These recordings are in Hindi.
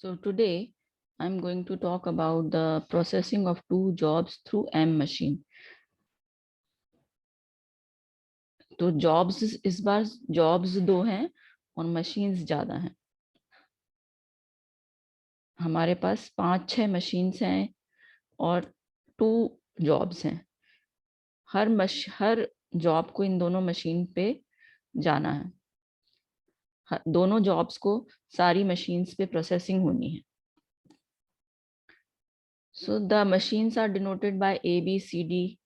So today I'm going to talk about the processing of two jobs through M machine. तो जॉब्स इस बार जॉब्स दो हैं और मशीन्स ज्यादा हैं. हमारे पास 5-6 मशीन्स हैं और 2 जॉब्स हैं. हर जॉब को इन दोनों मशीन पे जाना है. दोनों जॉब्स को सारी मशीन्स पे प्रोसेसिंग होनी है. So the machines are denoted by A, B, C, D.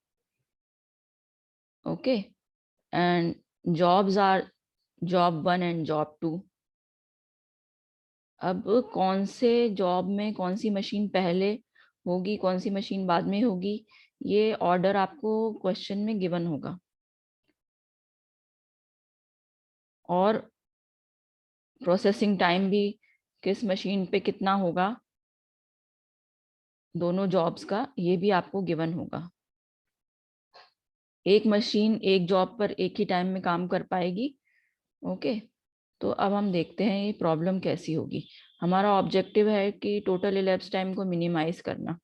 Okay. And jobs are job 1 and job 2. अब कौन से जॉब में कौन सी मशीन पहले होगी, कौन सी मशीन बाद में होगी, ये ऑर्डर आपको क्वेश्चन में गिवन होगा. और प्रोसेसिंग टाइम भी किस मशीन पे कितना होगा दोनों जॉब्स का, ये भी आपको गिवन होगा. एक मशीन एक जॉब पर एक ही टाइम में काम कर पाएगी. ओके. तो अब हम देखते हैं ये प्रॉब्लम कैसी होगी. हमारा ऑब्जेक्टिव है कि टोटल इलैप्स टाइम को मिनिमाइज करना.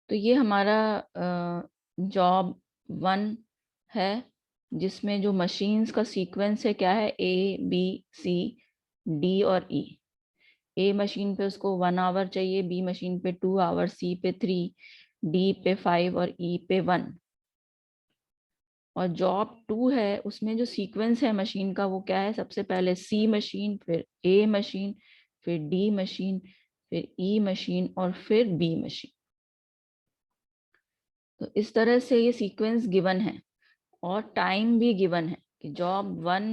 तो ये हमारा जॉब 1 है जिसमें जो मशीन्स का सीक्वेंस है क्या है, A, B, C, D और E. A मशीन पे उसको 1 आवर चाहिए, B मशीन पे 2 आवर, C पे 3, D पे 5 और E पे 1. और जॉब 2 है उसमें जो सीक्वेंस है मशीन का वो क्या है, सबसे पहले C मशीन, फिर A मशीन, फिर D मशीन, फिर E मशीन और फिर B मशीन. तो इस तरह से ये सीक्वेंस गिवन है और टाइम भी गिवन है कि जॉब 1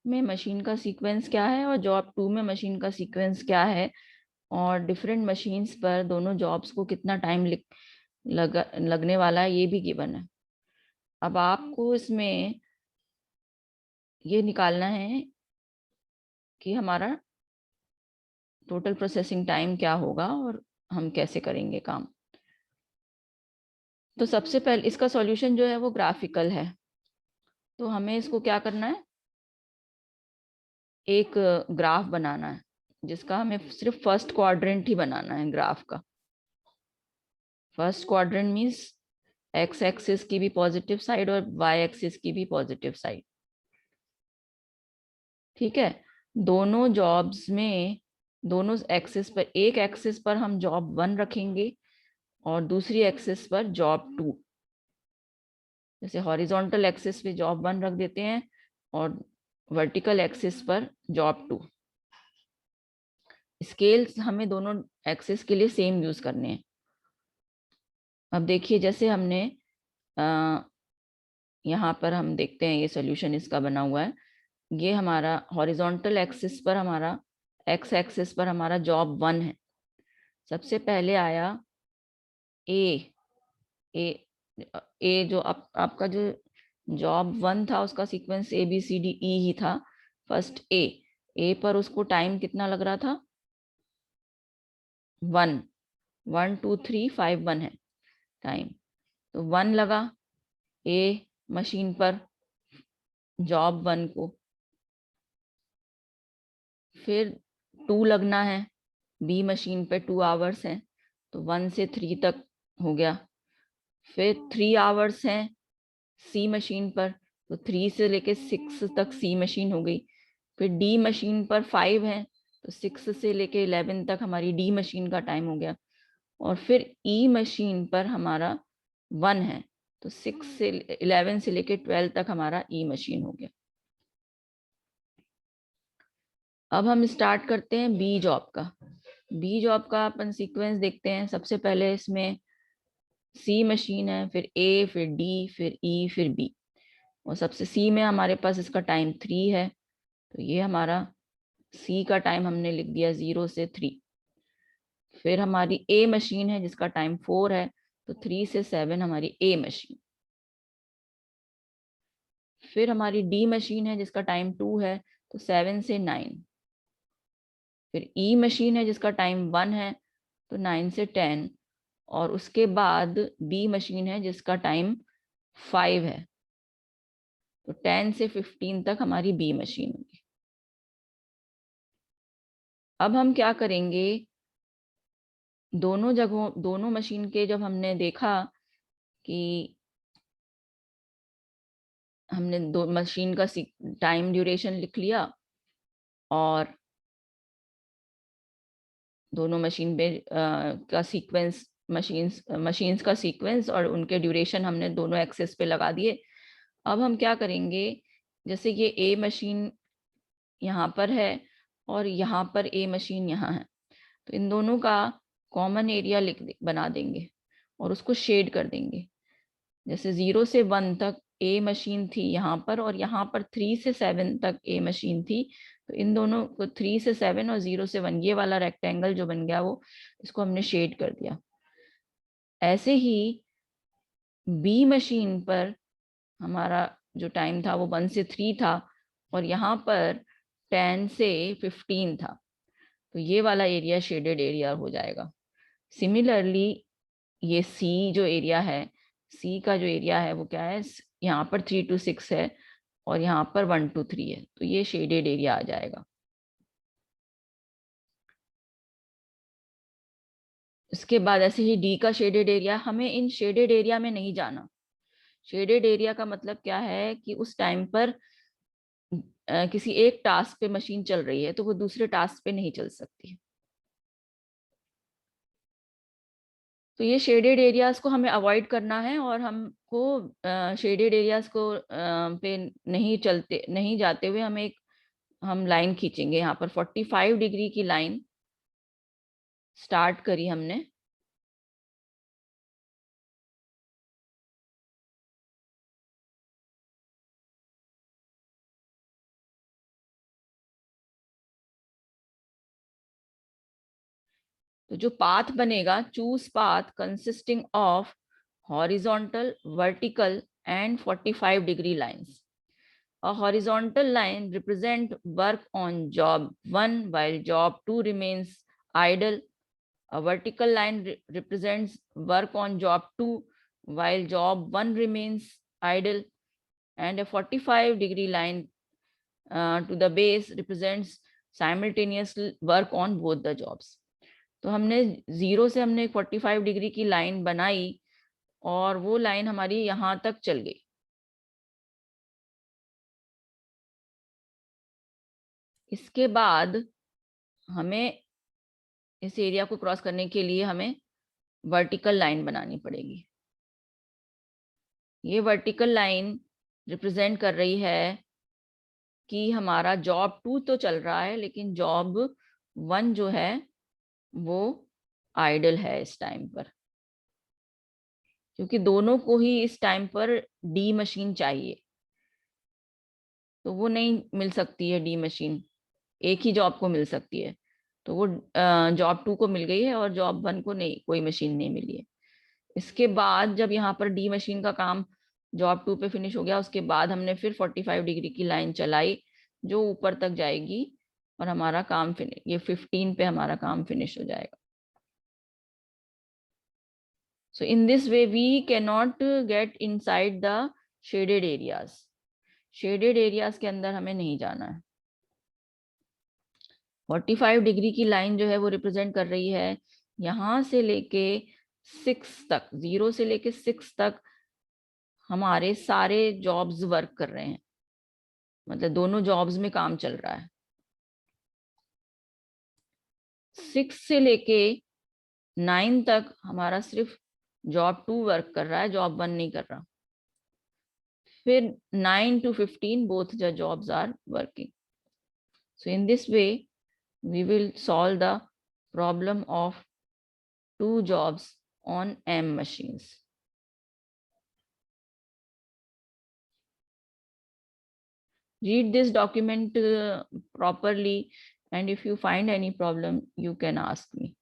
में मशीन का सीक्वेंस क्या है और जॉब 2 में मशीन का सीक्वेंस क्या है, और डिफरेंट मशीन्स पर दोनों जॉब्स को कितना टाइम लगने वाला है ये भी गिवन है. अब आपको इसमें ये निकालना है कि हमारा टोटल प्रोसेसिंग टाइम क्या होगा और हम कैसे करेंगे काम. तो सबसे पहले इसका सॉल्यूशन जो है वो ग्राफिकल है. तो हमें इसको क्या करना है, एक ग्राफ बनाना है जिसका हमें सिर्फ फर्स्ट क्वाड्रेंट ही बनाना है ग्राफ का. First quadrant means x axis की भी पॉजिटिव साइड और वाई एक्सिस की भी पॉजिटिव साइड. ठीक है. दोनों जॉब्स में दोनों एक्सिस पर, एक एक्सिस पर हम जॉब 1 रखेंगे और दूसरी एक्सिस पर जॉब 2. जैसे हॉरिजॉन्टल एक्सिस पे जॉब 1 रख देते हैं और वर्टिकल एक्सिस पर जॉब 2. स्केल्स हमें दोनों एक्सिस के लिए सेम यूज करने हैं. अब देखिए जैसे हमने यहाँ पर हम देखते हैं ये सोल्यूशन इसका बना हुआ है. ये हमारा हॉरिजॉन्टल एक्सिस पर, हमारा एक्स एक्सिस पर हमारा जॉब 1 है. सबसे पहले आया ए. ए ए जो आपका जो जॉब 1 था उसका सीक्वेंस ABCDE ही था. फर्स्ट ए पर उसको टाइम कितना लग रहा था, 1, 1 2 3 5 1 है टाइम. तो 1 लगा ए मशीन पर जॉब 1 को. फिर 2 लगना है, बी मशीन पे 2 आवर्स हैं तो 1 से 3 तक हो गया. फिर 3 आवर्स हैं सी मशीन पर तो 3 से लेके 6 तक सी मशीन हो गई. फिर डी मशीन पर 5 है तो 6 से लेके 11 तक हमारी डी मशीन का टाइम हो गया. और फिर ई मशीन पर हमारा 1 है तो 6 से 11 से लेके 12 तक हमारा ई मशीन हो गया. अब हम स्टार्ट करते हैं बी जॉब का. बी जॉब का अपन सीक्वेंस देखते हैं. सबसे पहले इसमें सी मशीन है, फिर ए, फिर डी, फिर ई, फिर बी. और सबसे सी में हमारे पास इसका टाइम 3 है तो ये हमारा सी का टाइम हमने लिख दिया 0 से 3. फिर हमारी ए मशीन है जिसका टाइम 4 है तो 3 से 7 हमारी ए मशीन. फिर हमारी डी मशीन है जिसका टाइम 2 है तो 7 से 9. फिर ई मशीन है जिसका टाइम 1 है तो 9 से 10. और उसके बाद बी मशीन है जिसका टाइम 5 है, तो 10 से 15 तक हमारी बी मशीन होगी। अब हम क्या करेंगे, दोनों जगहों, दोनों मशीन के जब हमने देखा कि हमने दो मशीन का टाइम ड्यूरेशन लिख लिया और दोनों मशीन पे का सीक्वेंस, मशीन्स का सीक्वेंस और उनके ड्यूरेशन हमने दोनों एक्सेस पे लगा दिए। अब हम क्या करेंगे, जैसे ये ए मशीन यहाँ पर है और यहाँ पर ए मशीन यहाँ है, तो इन दोनों का कॉमन एरिया बना देंगे और उसको शेड कर देंगे। जैसे 0 से 1 तक ए मशीन थी यहाँ पर और यहाँ पर 3 से 7 तक ए मशीन थी, तो इन दोनों को 3 से 7 और 0 से 1 ये वाला रेक्टेंगल जो बन गया वो, इसको हमने शेड कर दिया। ऐसे ही बी मशीन पर हमारा जो टाइम था वो 1 से 3 था और यहाँ पर 10 से 15 था, तो ये वाला एरिया शेडेड एरिया हो जाएगा। सिमिलरली ये सी जो एरिया है, सी का जो एरिया है वो क्या है, यहाँ पर 3 to 6 है और यहाँ पर 1 to 3 है, तो ये शेडेड एरिया आ जाएगा। इसके बाद ऐसे ही डी का शेडेड एरिया, हमें इन शेडेड एरिया में नहीं जाना। शेडेड एरिया का मतलब क्या है कि उस टाइम पर किसी एक टास्क पे मशीन चल रही है तो वो दूसरे टास्क पे नहीं चल सकती। तो ये शेडेड एरियाज को हमें अवॉइड करना है और हमको शेडेड एरियाज को पे नहीं जाते हुए हमें एक हम लाइन खींचेंगे। यहाँ पर 45 डिग्री की लाइन स्टार्ट करी हमने, तो जो पाथ बनेगा, choose path consisting of horizontal, vertical and 45 degree lines. A horizontal line represent work on job 1 while job 2 remains idle. A vertical line represents work on job 2 while job 1 remains idle. And a 45-degree line to the base represents simultaneous work on both the jobs. तो हमने 0 से हमने 45 डिग्री की लाइन बनाई और वो लाइन हमारी यहाँ तक चल गई। इसके बाद हमें इस एरिया को क्रॉस करने के लिए हमें वर्टिकल लाइन बनानी पड़ेगी। ये वर्टिकल लाइन रिप्रेजेंट कर रही है कि हमारा जॉब 2 तो चल रहा है लेकिन जॉब 1 जो है वो आइडल है इस टाइम पर, क्योंकि दोनों को ही इस टाइम पर डी मशीन चाहिए, तो वो नहीं मिल सकती है डी मशीन, एक ही जॉब को मिल सकती है। तो वो जॉब 2 को मिल गई है और जॉब 1 को नहीं, कोई मशीन नहीं मिली है। इसके बाद जब यहाँ पर डी मशीन का काम जॉब 2 पे फिनिश हो गया, उसके बाद हमने फिर 45 डिग्री की लाइन चलाई जो ऊपर तक जाएगी और हमारा काम फिनिश, ये 15 पे हमारा काम फिनिश हो जाएगा। So in this way we cannot get inside the shaded areas. Shaded areas के अंदर हमें नहीं जाना है। 45 डिग्री की लाइन जो है वो रिप्रेजेंट कर रही है यहाँ से लेके 6 तक, 0 से लेके 6 तक हमारे सारे जॉब्स वर्क कर रहे हैं, मतलब दोनों जॉब्स में काम चल रहा है। 6 से लेके 9 तक हमारा सिर्फ जॉब 2 वर्क कर रहा है, जॉब 1 नहीं कर रहा। फिर 9 to 15 both the jobs are working. So in this way we will solve the problem of 2 jobs on M machines. Read this document properly, and if you find any problem you can ask me.